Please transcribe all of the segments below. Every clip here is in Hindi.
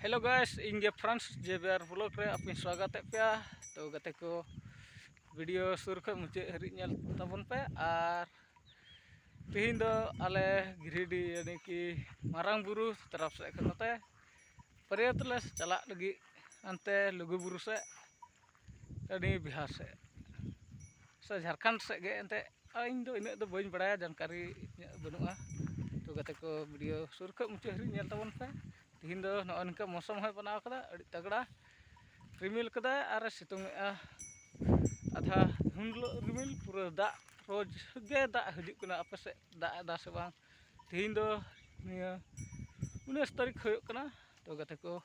हेलो गाइस, इंगे फ्रांस जेबियर ब्लॉग रे आपनि स्वागत पे। तो गते को वीडियो शुरू कर मुझे हरी नेल तबन पे और तिहिन दो आले गिरिडी यानी कि मारांग बुरु तरफ से नते पर्यटले चला लगी अंते लुगु बुरु से यानी बिहार से झारखंड से गे अंते इन दो इने दो बइन बड़ाया जानकारी बनुआ। तो गते को वीडियो शुरू कर मुझे हरी नेल तबन पे। तिहिन दो नका मौसम है बनाव कदा अड़ी तगड़ा रिमिल कदा और सितुंग आधा धुंधलो रिमिल पूरा दा रोज गे दा हजू कना आपे से दा से बांग तिहिन दो निया 19 तारीख होयो कना। तो गते को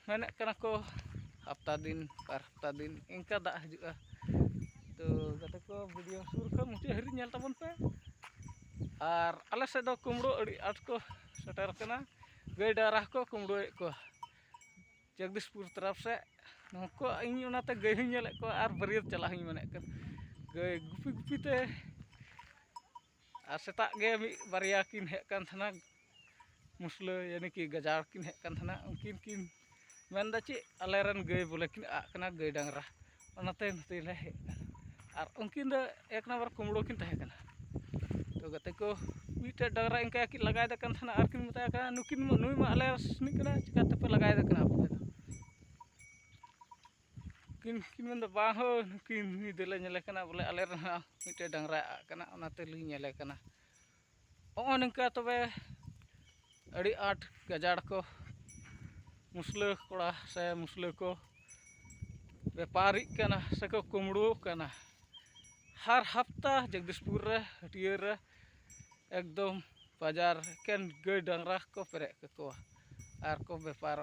मेने कना को हफ्ता दिन पर हफ्ता दिन इनका दा हजूआ। तो गते को वीडियो शुरू कर मुझे हरी नेल तबन पे। और आले से दो कुमड़ो अड़ी आट को सेटर कना गई डारा को कुमड़ो को जगदीशपुर तरफ से नुको इन उनाते गई नेले को और बरियत चला हई मने कर गई गुपी गुपी ते और सेता गे मी बारिया किन हे कान थना मुसले यानी कि गजार किन हे कान थना उनकिन किन मेनदा ची अलेरन गई बोले किन आ कना गई डांगरा ओनाते नते ले हे और उनकिन दो एक नंबर कुमड़ो किन तहे कना। तो गते को मीटे डांगरा इनका कि लगाय दे कान थना और किन मता का नुकिन नुई मा अले स्निक कना चिकाते पे लगाय दे कना आपे किन किन मन दो बाहो नुकिन नि देले नेले कना बोले अले रहा मीटे डांगरा आ कना ओनाते लि नेले कना ओ निका तबे अड़ी आठ गजाड़ को मुसले कोड़ा से मुसले को व्यापारी कना से को कुमड़ो कना हर हफ्ता जगदीशपुर रे हटिया रे एकदम बाजार केन गई डांगरा को पेरे को और को व्यापार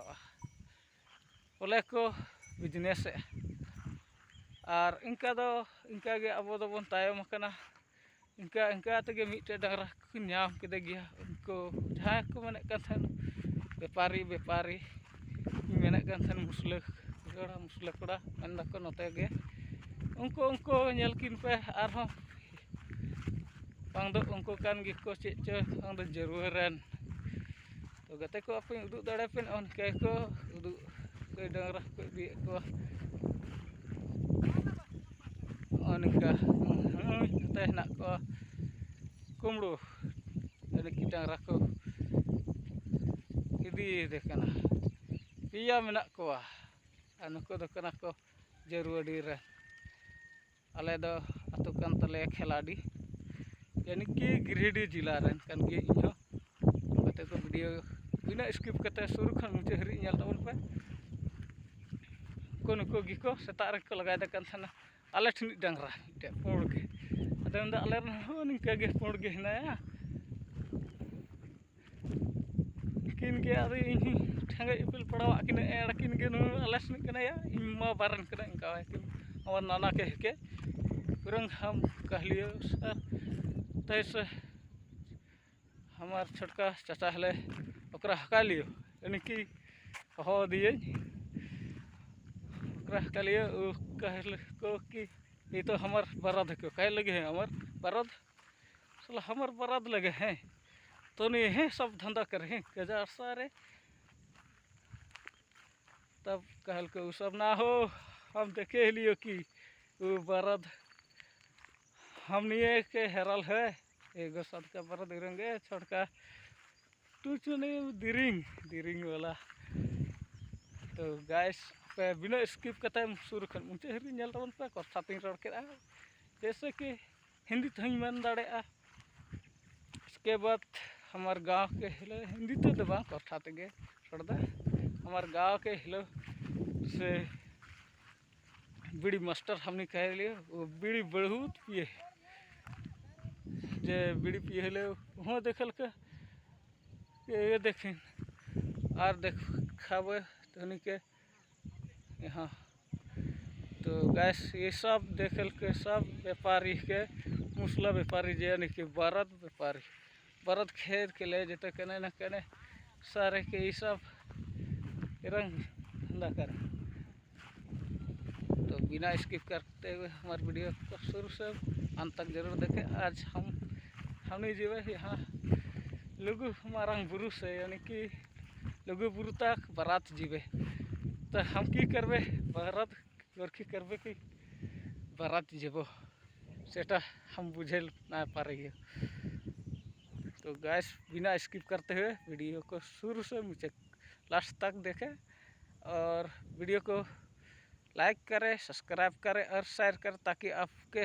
बोले को बिजनेस और इनका दो इनका गे अब दो बन तायम कना इनका इनका तगे मीटे डांगरा को नाम केदे गया उनको जहाँ को मने कथन व्यापारी मेने कथन मुसले कोड़ा मन को नते गे उनको नेल किन पे आरो बांग दो उनको कान गे को चे बांग दो जरूरन। तो गते को अपन उदु दाड़े पेन उन के को उदु गई डांगरा को भी को ओनिका ते ना को कुमड़ो यानी कि डांगरा को इदी दे कना पिया मेना को नुको दो कना को जरूरी रे आले दो अतु कान तले खेलाडी यानी कि गिरिडी जिला रेन कान गे इहो गते को वीडियो बिना स्किप कते शुरू खन मुझे हरी नेल तबन पे को नुको गी को सेता रे को लगाय दे कान थना आले ठिनी डांगरा इटे पोड़ गे अदम दा आले हो निका गे पोड़ गे हनाया किन गे आदि इन ठंगे इपिल पड़ावा किन एड़ किन गे नु आले स्नि कना या इमा बारन कना इनका किन और नाना के रंग हम कहलियो सर तैसे हमार छोटका चाचा हले ओकरा हका लियो यानी कि हो दिए ओकरा हका लियो कहले को कि ये तो हमार बराद को कह लगे हैं हमार बराद साला हमार बराद लगे हैं तो नहीं है सब धंधा करे हैं गजार सारे तब कहल को सब ना हो हम देखे लियो कि वो बराद हम नहीं के हेरल है एगो साथ का बराद रंगे छोटका टूचने दिरिंग वाला। तो गाइस पे बिना स्किप करते शुरू कर मुझे हरी नेल तबन पे कथा तीन रड़ के जैसे कि हिंदी तहई मन दाड़े। इसके बाद हमार गांव के हिलो हिंदी तो दबा कथा तेगे रड़दा हमार गांव के हिलो से बीड़ी मास्टर हमने कह लियो वो बीड़ी बहुत पिए जे बीड़ी पिए ले वहाँ देखल के ये देखें और देख खावे तो के यहाँ। तो गैस ये सब देखल के सब व्यापारी के मुसला व्यापारी यानी कि बरद खेद के ले जते कने न कने सारे के ये सब रंग ना कर। तो बिना स्किप करते हुए हमारे वीडियो को शुरू से अंत तक जरूर देखें। आज हमने जो है यहाँ लुगु मारंग बुरु से यानी कि लघु बुरु तक बारात जीवे। तो हम की करबे बारात गोरखी करबे कि बारात जीवो सेटा हम बुझे ना पा रही है। तो गैस बिना स्किप करते हुए वीडियो को शुरू से मुझे लास्ट तक देखें और वीडियो को लाइक करें, सब्सक्राइब करें और शेयर करें ताकि आपके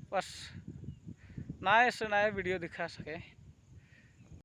पास नए से नए वीडियो दिखा सकें।